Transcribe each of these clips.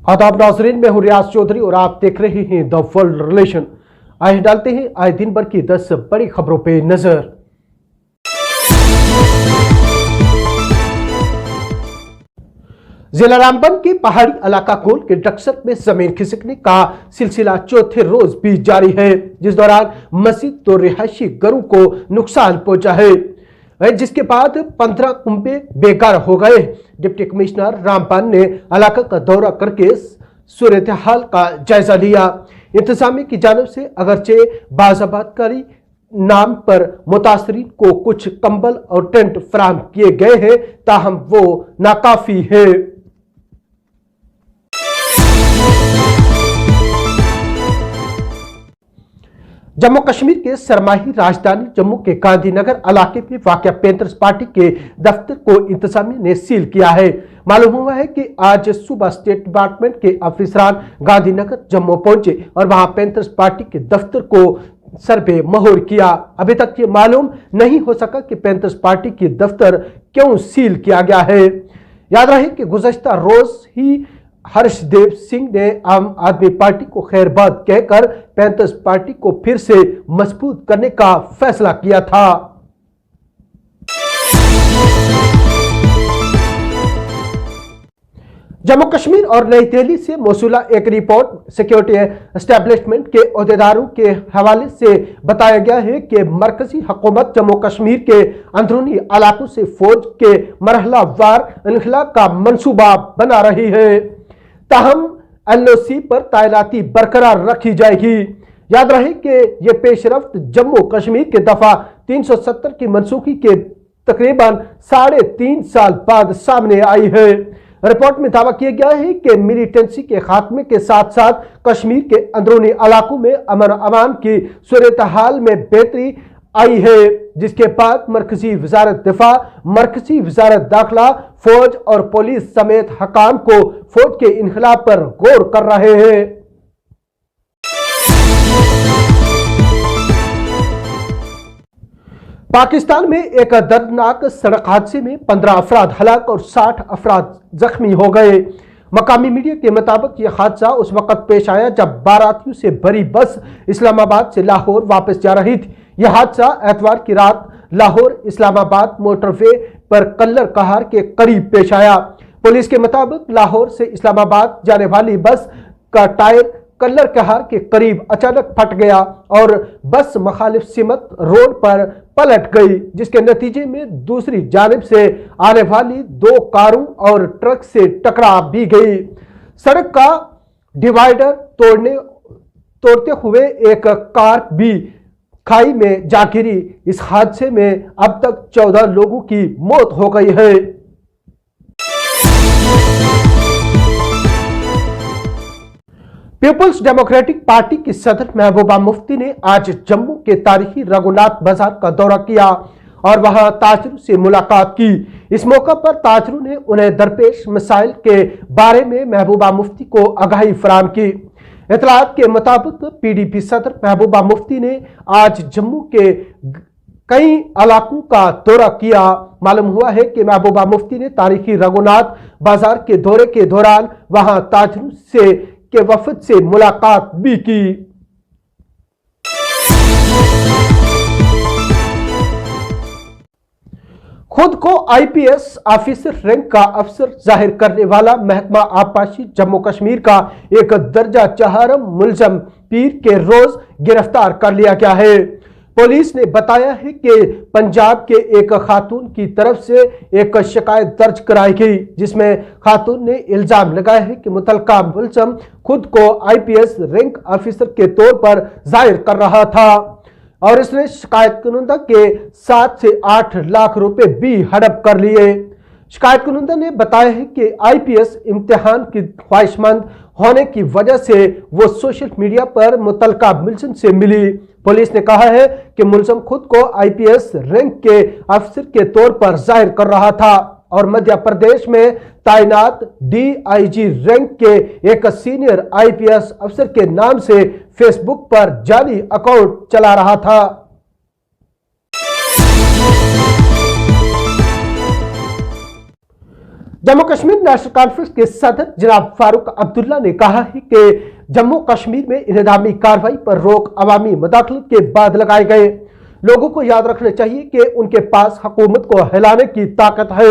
आदाब नाजरीन, मैं हूं रियाज चौधरी और आप देख रहे हैं द वर्ल्ड रिलेशन। आइए डालते हैं आज दिन भर की 10 बड़ी खबरों पे नजर। जिला रामबन के पहाड़ी इलाका कोल के डक्सर में जमीन खिसकने का सिलसिला चौथे रोज भी जारी है, जिस दौरान मस्जिद तो रिहायशी घरों को नुकसान पहुंचा है, जिसके बाद 15 कुंबे बेकार हो गए। डिप्टी कमिश्नर रामबन ने इलाका का दौरा करके सूरत हाल का जायजा लिया। इंतजामिया की जानिब से अगरचे बाज़ाबातकारी नाम पर मुतासरीन को कुछ कंबल और टेंट फराहम किए गए हैं, ताहम वो नाकाफी है। जम्मू कश्मीर के सरमाही राजधानी जम्मू के गांधीनगर इलाके में वाक़या पैंथर्स पार्टी के दफ्तर को इंतजामिया ने सील किया है। मालूम हुआ है कि आज सुबह स्टेट डिपार्टमेंट के अफसरान गांधीनगर जम्मू पहुंचे और वहां पैंथर्स पार्टी के दफ्तर को सर पे मोहर किया। अभी तक ये मालूम नहीं हो सका कि पैंथर्स पार्टी की दफ्तर क्यों सील किया गया है। याद रहे कि गुज़श्ता रोज ही हर्षदेव सिंह ने आम आदमी पार्टी को खैरबाद कहकर पैंथर्स पार्टी को फिर से मजबूत करने का फैसला किया था। जम्मू कश्मीर और नई दिल्ली से मौसूला एक रिपोर्ट सिक्योरिटी एस्टेब्लिशमेंट के ओहदेदारों के हवाले से बताया गया है कि मरकजी हुकूमत जम्मू कश्मीर के अंदरूनी इलाकों से फौज के मरहलावार इनखला का मंसूबा बना रही है, ताहम LOC पर तैनाती बरकरार रखी जाएगी। याद रहे कि यह पेशरफ्त जम्मू कश्मीर के दफा 370 की मनसूखी के तकरीबन 3.5 साल बाद सामने आई है। रिपोर्ट में दावा किया गया है कि मिलिटेंसी के खात्मे के साथ साथ कश्मीर के अंदरूनी इलाकों में अमन अमान की सूरत हाल में बेहतरी आई है, जिसके बाद मरकजी वजारत दिफा, मरकजी वजारत दाखिला, फौज और पुलिस समेत हकाम को फौज के इनखलाब पर गौर कर रहे हैं। पाकिस्तान में एक दर्दनाक सड़क हादसे में 15 अफराद हलाक और 60 अफराद जख्मी हो गए। मकामी मीडिया के मुताबिक यह हादसा उस वक्त पेश आया जब बारातियों से भरी बस इस्लामाबाद से लाहौर वापस जा रही थी। यह हादसा एतवार की रात लाहौर इस्लामाबाद मोटरवे पर कल्लर कहार के करीब पेश आया। पुलिस के मुताबिक लाहौर से इस्लामाबाद जाने वाली बस का टायर कल्लर कहार के करीब अचानक फट गया और बस मुखालिफ सिमत रोड पर पलट गई, जिसके नतीजे में दूसरी जानिब से आने वाली 2 कारों और ट्रक से टकरा भी गई। सड़क का डिवाइडर तोड़ते हुए एक कार भी खाई में जा गिरी। इस हादसे में अब तक 14 लोगों की मौत हो गई है। पीपुल्स डेमोक्रेटिक पार्टी की सदर महबूबा मुफ्ती ने आज जम्मू के तारीखी रघुनाथ बाजार का दौरा किया और वहां ताजरों से मुलाकात की। इस मौका पर ताजरों ने उन्हें दरपेश मसाइल के बारे में महबूबा मुफ्ती को आगाही फराहम की। इतलात के मुताबिक PDP सदर महबूबा मुफ्ती ने आज जम्मू के कई इलाकों का दौरा किया। मालूम हुआ है कि महबूबा मुफ्ती ने तारीखी रघुनाथ बाजार के दौरे के दौरान वहां ताजरों से के वफद से मुलाकात भी की। खुद को IPS ऑफिसर रैंक का अफसर जाहिर करने वाला महकमा आबपाशी जम्मू कश्मीर का एक दर्जा चहारम मुलजम पीर के रोज गिरफ्तार कर लिया गया है। पुलिस ने बताया है कि पंजाब के एक खातून की तरफ से एक शिकायत दर्ज कराई गई, जिसमें खातून ने इल्जाम लगाया है कि मुतलका मुलजम खुद को IPS रैंक ऑफिसर के तौर पर जाहिर कर रहा था और इसने शिकायत कुनिंदा के 7 से 8 लाख रुपए भी हड़प कर लिए। शिकायत कुनिंदा ने बताया है कि IPS इम्तिहान की ख्वाहिशमंद होने की वजह से वो सोशल मीडिया पर मुतलका मुलजिम से मिली। पुलिस ने कहा है कि मुलजिम खुद को IPS रैंक के अफसर के तौर पर जाहिर कर रहा था और मध्य प्रदेश में तैनात DIG रैंक के एक सीनियर IPS अफसर के नाम से फेसबुक पर जाली अकाउंट चला रहा था। जम्मू कश्मीर नेशनल कॉन्फ्रेंस के सदर जनाब फारूक अब्दुल्ला ने कहा है कि जम्मू कश्मीर में इंतजामी कार्रवाई पर रोक अवामी मुदाखलत के बाद लगाए गए। लोगों को याद रखना चाहिए कि उनके पास हुकूमत को हिलाने की ताकत है।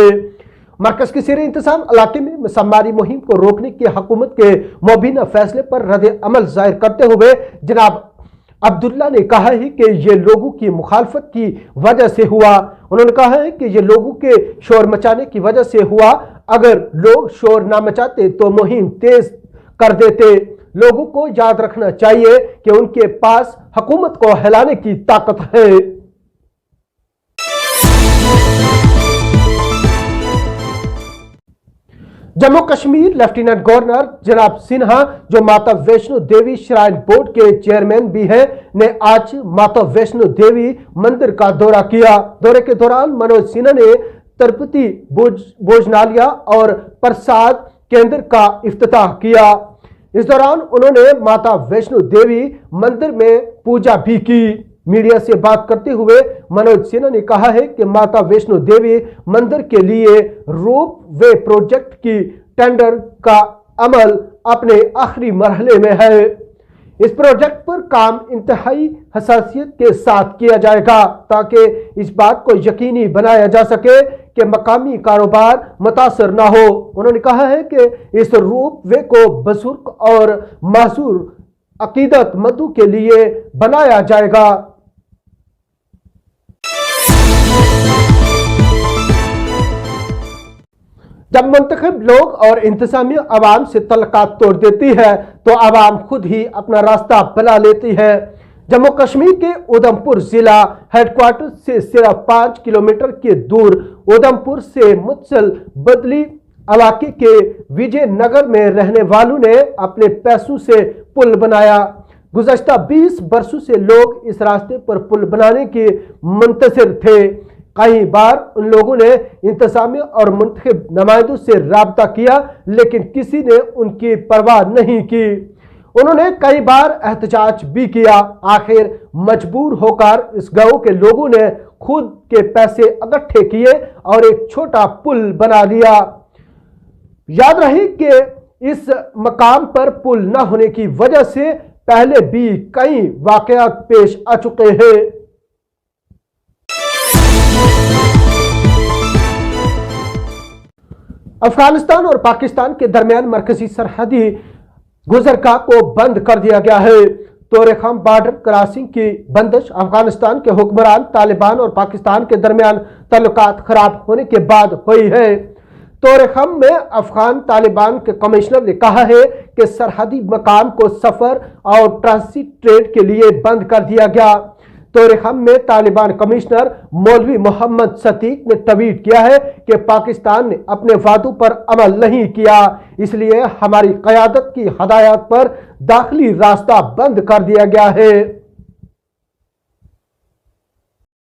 मरकज के ज़ेरे इंतजाम इलाके में मसमारी मुहिम को रोकने के हुकूमत के मुबीना फैसले पर रद्द अमल जाहिर करते हुए जनाब अब्दुल्ला ने कहा है कि ये लोगों की मुखालफत की वजह से हुआ। उन्होंने कहा है कि ये लोगों के शोर मचाने की वजह से हुआ। अगर लोग शोर ना मचाते तो मुहिम तेज कर देते। लोगों को याद रखना चाहिए कि उनके पास हुकूमत को हिलाने की ताकत है। जम्मू कश्मीर लेफ्टिनेंट गवर्नर जनाब सिन्हा, जो माता वैष्णो देवी श्राइन बोर्ड के चेयरमैन भी हैं, ने आज माता वैष्णो देवी मंदिर का दौरा किया। दौरे के दौरान मनोज सिन्हा ने तिरुपति भोजनालय और प्रसाद केंद्र का इफ्तिताह किया। इस दौरान उन्होंने माता वैष्णो देवी मंदिर में पूजा भी की। मीडिया से बात करते हुए मनोज सिन्हा ने कहा है कि माता वैष्णो देवी मंदिर के लिए रोप वे प्रोजेक्ट की टेंडर का अमल अपने आखिरी मरहले में है। इस प्रोजेक्ट पर काम इंतहाई हसासियत के साथ किया जाएगा ताकि इस बात को यकीनी बनाया जा सके कि मकामी कारोबार मुतासर ना हो। उन्होंने कहा है कि इस रोप वे को बुजुर्ग और मासूर अकीदतमंदों के लिए बनाया जाएगा। जब मुंतखब लोग और इंतजामिया आवाम से तल्लकात तोड़ देती है तो आवाम खुद ही अपना रास्ता बना लेती है। जम्मू कश्मीर के उधमपुर जिला हेडक्वार्टर से सिर्फ 5 किलोमीटर के दूर उधमपुर से मुत्सल बदली इलाके के विजय नगर में रहने वालों ने अपने पैसों से पुल बनाया। गुज़श्ता 20 बरसों से लोग इस रास्ते पर पुल बनाने के मुंतज़िर थे। कई बार उन लोगों ने इंतजामिया और मुंतखब नुमाइंदों से राब्ता किया, लेकिन किसी ने उनकी परवाह नहीं की। उन्होंने कई बार एहतजाज भी किया। आखिर मजबूर होकर इस गांव के लोगों ने खुद के पैसे इकट्ठे किए और एक छोटा पुल बना लिया। याद रहे कि इस मकाम पर पुल न होने की वजह से पहले भी कई वाकयात पेश आ चुके हैं। अफगानिस्तान और पाकिस्तान के दरमियान मरकजी सरहदी गुजरगाह को बंद कर दिया गया है। तोरेखाम बॉर्डर क्रॉसिंग की बंदिश अफगानिस्तान के हुक्मरान तालिबान और पाकिस्तान के दरमियान ताल्लुकात खराब होने के बाद हुई है। तोरेखाम में अफगान तालिबान के कमिश्नर ने कहा है कि सरहदी मकाम को सफर और ट्रांसिट ट्रेड के लिए बंद कर दिया गया। तोरेखाम में तालिबान कमिश्नर मौलवी मोहम्मद सतीक ने ट्वीट किया है कि पाकिस्तान ने अपने वादों पर अमल नहीं किया, इसलिए हमारी क़यादत की हदायत पर दाखिली रास्ता बंद कर दिया गया है।